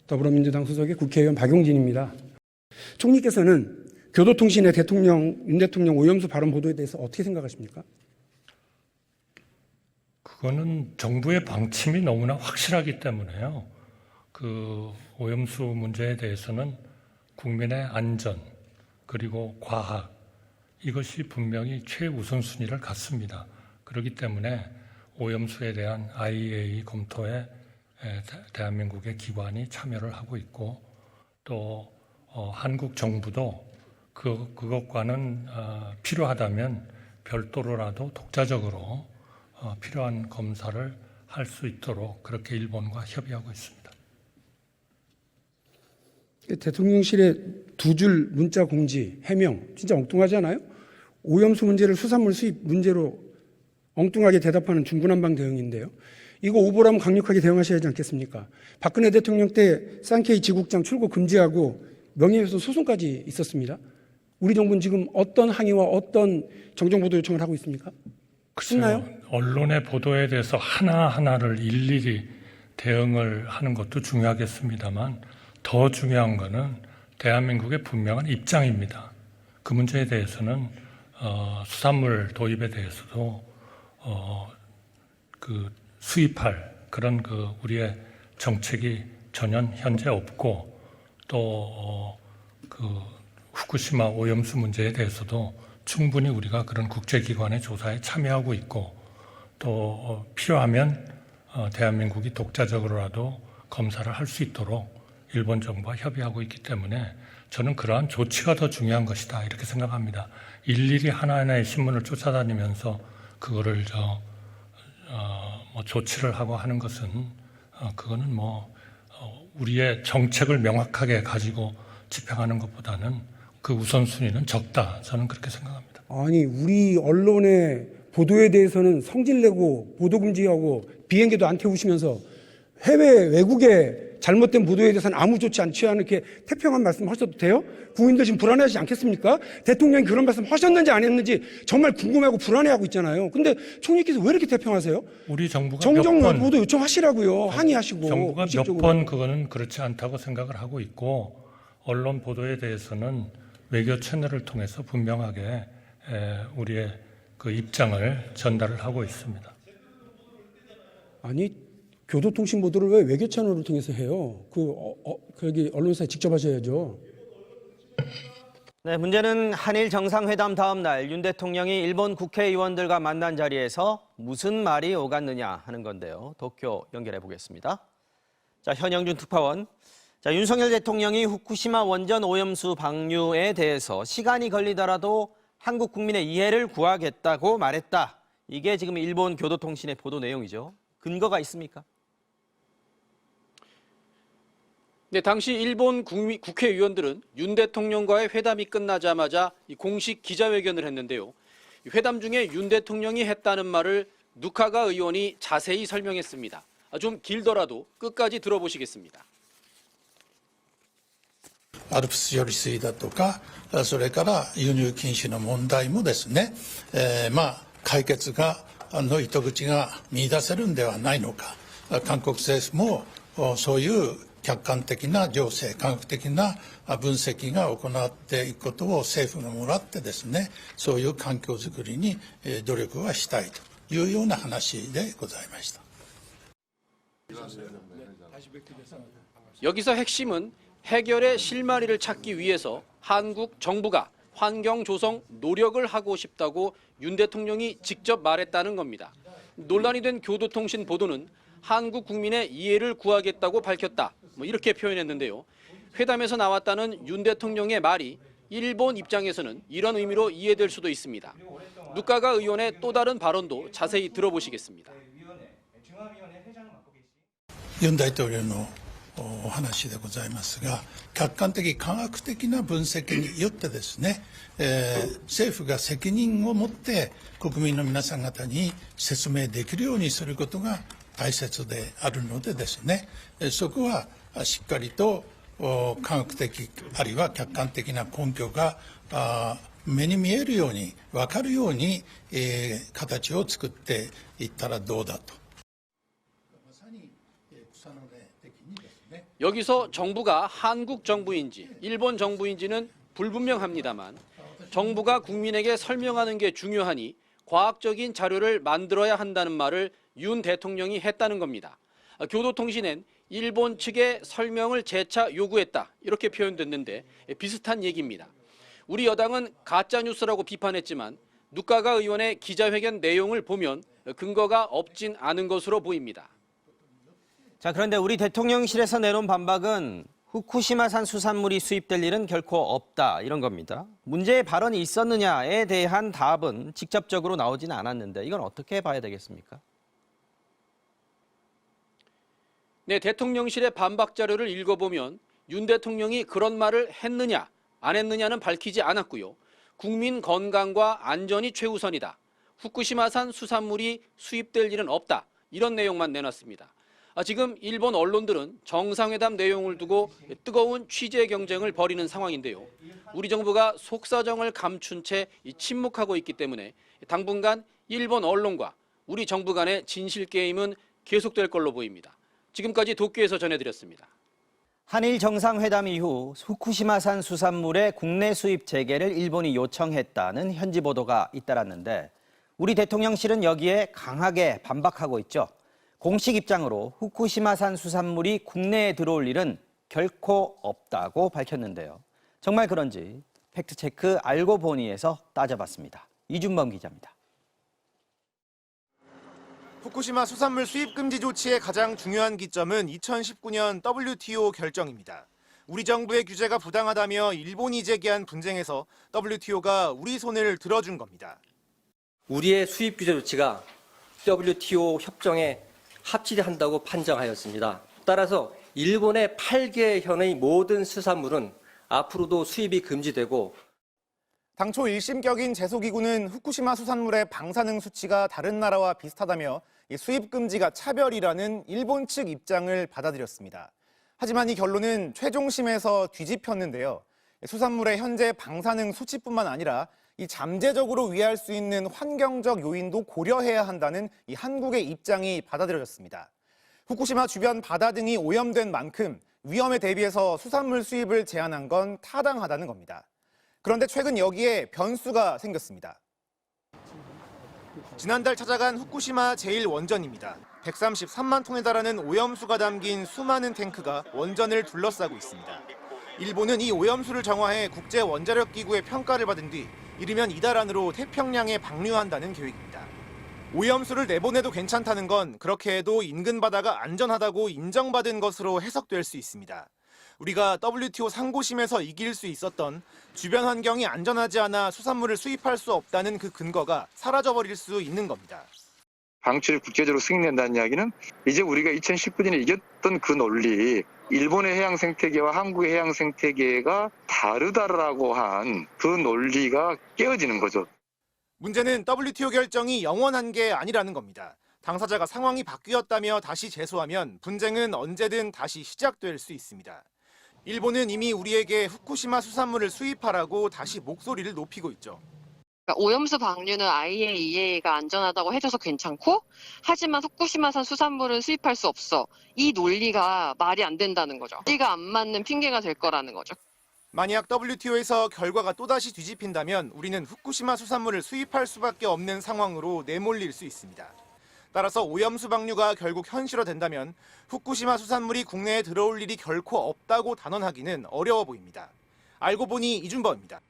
더불어민주당 소속의 국회의원 박용진입니다. 총리께서는 교도통신의 윤 대통령 오염수 발언 보도에 대해서 어떻게 생각하십니까? 그거는 정부의 방침이 너무나 확실하기 때문에요. 그 오염수 문제에 대해서는 국민의 안전 그리고 과학 이것이 분명히 최우선순위를 갖습니다. 그렇기 때문에 오염수에 대한 IAEA 검토에 대한민국의 기관이 참여를 하고 있고 또 한국 정부도 그것과는 필요하다면 별도로라도 독자적으로 필요한 검사를 할 수 있도록 그렇게 일본과 협의하고 있습니다. 대통령실의 두 줄 문자 공지, 해명 진짜 엉뚱하지 않아요? 오염수 문제를 수산물 수입 문제로 엉뚱하게 대답하는 중구난방 대응인데요. 이거 오보라면 강력하게 대응하셔야 하지 않겠습니까? 박근혜 대통령 때 쌍케이 지국장 출고 금지하고 명예훼손 소송까지 있었습니다. 우리 정부는 지금 어떤 항의와 어떤 정정보도 요청을 하고 있습니까? 글쎄요, 언론의 보도에 대해서 하나하나를 일일이 대응을 하는 것도 중요하겠습니다만 더 중요한 것은 대한민국의 분명한 입장입니다. 그 문제에 대해서는 수산물 도입에 대해서도 그 수입할 그런 우리의 정책이 전혀 현재 없고 또 그 후쿠시마 오염수 문제에 대해서도 충분히 우리가 그런 국제기관의 조사에 참여하고 있고 또 필요하면 대한민국이 독자적으로라도 검사를 할 수 있도록 일본 정부와 협의하고 있기 때문에 저는 그러한 조치가 더 중요한 것이다 이렇게 생각합니다. 일일이 하나하나의 신문을 쫓아다니면서 그거를 조치를 하고 하는 것은 그거는 우리의 정책을 명확하게 가지고 집행하는 것보다는 그 우선순위는 적다. 저는 그렇게 생각합니다. 아니 우리 언론의 보도에 대해서는 성질내고 보도금지하고 비행기도 안 태우시면서 외국의 잘못된 보도에 대해서는 아무 조치 안 취하는 이렇게 태평한 말씀 하셔도 돼요? 국민들 지금 불안해하지 않겠습니까? 대통령이 그런 말씀 하셨는지 안 했는지 정말 궁금해하고 불안해하고 있잖아요. 근데 총리께서 왜 이렇게 태평하세요? 우리 정부가 정정 보도 요청하시라고요. 항의하시고. 정부가 몇 번 그거는 그렇지 않다고 생각을 하고 있고 언론 보도에 대해서는 외교 채널을 통해서 분명하게 우리의 그 입장을 전달을 하고 있습니다. 아니 교도통신 보도를 왜 외교 채널을 통해서 해요? 거기 언론사에 직접 하셔야죠. 네, 문제는 한일 정상회담 다음 날 윤 대통령이 일본 국회의원들과 만난 자리에서 무슨 말이 오갔느냐 하는 건데요. 도쿄 연결해 보겠습니다. 자, 현영준 특파원. 자, 윤석열 대통령이 후쿠시마 원전 오염수 방류에 대해서 시간이 걸리더라도 한국 국민의 이해를 구하겠다고 말했다. 이게 지금 일본 교도통신의 보도 내용이죠. 근거가 있습니까? 네, 당시 일본 국회의원들은 윤 대통령과의 회담이 끝나자마자 공식 기자회견을 했는데요. 회담 중에 윤 대통령이 했다는 말을 누카가 의원이 자세히 설명했습니다. 좀 길더라도 끝까지 들어보시겠습니다. アルプス処理水だとか、それから輸入禁止の問題もですね、解決の糸口が見出せるんではないのか、韓国政府もそういう客観的な情勢、科学的な分析が行っていくことを政府がもらってですね、そういう環境づくりに努力はしたいというような話でございました。 여기서 핵심은 해결의 실마리를 찾기 위해서 한국 정부가 환경 조성 노력을 하고 싶다고 윤 대통령이 직접 말했다는 겁니다. 논란이 된 교도통신 보도는 한국 국민의 이해를 구하겠다고 밝혔다. 이렇게 표현했는데요. 회담에서 나왔다는 윤 대통령의 말이 일본 입장에서는 이런 의미로 이해될 수도 있습니다. 누카가 의원의 또 다른 발언도 자세히 들어보시겠습니다. 윤大統領のお話でございますが、客観的科学的な分析によってですね、政府が責任を持って国民の皆さん方に説明できるようにすることが大切であるのでですね、そこはしっかりと科学的あるいは客観的な根拠が目に見えるように分かるように、形を作っていったらどうだと。まさに草の根的 여기서 정부가 한국 정부인지 일본 정부인지는 불분명합니다만 정부가 국민에게 설명하는 게 중요하니 과학적인 자료를 만들어야 한다는 말을 윤 대통령이 했다는 겁니다. 교도통신엔 일본 측에 설명을 재차 요구했다 이렇게 표현됐는데 비슷한 얘기입니다. 우리 여당은 가짜뉴스라고 비판했지만 누가가 의원의 기자회견 내용을 보면 근거가 없진 않은 것으로 보입니다. 자, 그런데 우리 대통령실에서 내놓은 반박은 후쿠시마산 수산물이 수입될 일은 결코 없다 이런 겁니다. 문제의 발언이 있었느냐에 대한 답은 직접적으로 나오지는 않았는데 이건 어떻게 봐야 되겠습니까? 네, 대통령실의 반박 자료를 읽어보면 윤 대통령이 그런 말을 했느냐 안 했느냐는 밝히지 않았고요. 국민 건강과 안전이 최우선이다. 후쿠시마산 수산물이 수입될 일은 없다. 이런 내용만 내놨습니다. 지금 일본 언론들은 정상회담 내용을 두고 뜨거운 취재 경쟁을 벌이는 상황인데요. 우리 정부가 속사정을 감춘 채 침묵하고 있기 때문에 당분간 일본 언론과 우리 정부 간의 진실 게임은 계속될 걸로 보입니다. 지금까지 도쿄에서 전해드렸습니다. 한일 정상회담 이후 후쿠시마산 수산물의 국내 수입 재개를 일본이 요청했다는 현지 보도가 잇따랐는데 우리 대통령실은 여기에 강하게 반박하고 있죠. 공식 입장으로 후쿠시마산 수산물이 국내에 들어올 일은 결코 없다고 밝혔는데요. 정말 그런지 팩트체크 알고 보니에서 따져봤습니다. 이준범 기자입니다. 후쿠시마 수산물 수입 금지 조치의 가장 중요한 기점은 2019년 WTO 결정입니다. 우리 정부의 규제가 부당하다며 일본이 제기한 분쟁에서 WTO가 우리 손을 들어준 겁니다. 우리의 수입 규제 조치가 WTO 협정에 합치한다고 판정하였습니다. 따라서 일본의 8개 현의 모든 수산물은 앞으로도 수입이 금지되고 당초 1심격인 제소기구는 후쿠시마 수산물의 방사능 수치가 다른 나라와 비슷하다며 수입 금지가 차별이라는 일본 측 입장을 받아들였습니다. 하지만 이 결론은 최종심에서 뒤집혔는데요. 수산물의 현재 방사능 수치뿐만 아니라 이 잠재적으로 위할 수 있는 환경적 요인도 고려해야 한다는 이 한국의 입장이 받아들여졌습니다. 후쿠시마 주변 바다 등이 오염된 만큼 위험에 대비해서 수산물 수입을 제한한 건 타당하다는 겁니다. 그런데 최근 여기에 변수가 생겼습니다. 지난달 찾아간 후쿠시마 제1원전입니다. 133만 톤에 달하는 오염수가 담긴 수많은 탱크가 원전을 둘러싸고 있습니다. 일본은 이 오염수를 정화해 국제원자력기구의 평가를 받은 뒤 이르면 이달 안으로 태평양에 방류한다는 계획입니다. 오염수를 내보내도 괜찮다는 건 그렇게 해도 인근 바다가 안전하다고 인정받은 것으로 해석될 수 있습니다. 우리가 WTO 상고심에서 이길 수 있었던 주변 환경이 안전하지 않아 수산물을 수입할 수 없다는 그 근거가 사라져버릴 수 있는 겁니다. 방출이 국제적으로 승인된다는 이야기는 이제 우리가 2019년에 이겼던 그 논리, 일본의 해양 생태계와 한국의 해양 생태계가 다르다라고 한 그 논리가 깨어지는 거죠. 문제는 WTO 결정이 영원한 게 아니라는 겁니다. 당사자가 상황이 바뀌었다며 다시 제소하면 분쟁은 언제든 다시 시작될 수 있습니다. 일본은 이미 우리에게 후쿠시마 수산물을 수입하라고 다시 목소리를 높이고 있죠. 오염수 방류는 IAEA가 안전하다고 해줘서 괜찮고 하지만 후쿠시마산 수산물은 수입할 수 없어. 이 논리가 말이 안 된다는 거죠. 논리가 안 맞는 핑계가 될 거라는 거죠. 만약 WTO에서 결과가 또다시 뒤집힌다면 우리는 후쿠시마 수산물을 수입할 수밖에 없는 상황으로 내몰릴 수 있습니다. 따라서 오염수 방류가 결국 현실화된다면 후쿠시마 수산물이 국내에 들어올 일이 결코 없다고 단언하기는 어려워 보입니다. 알고 보니 이준범입니다.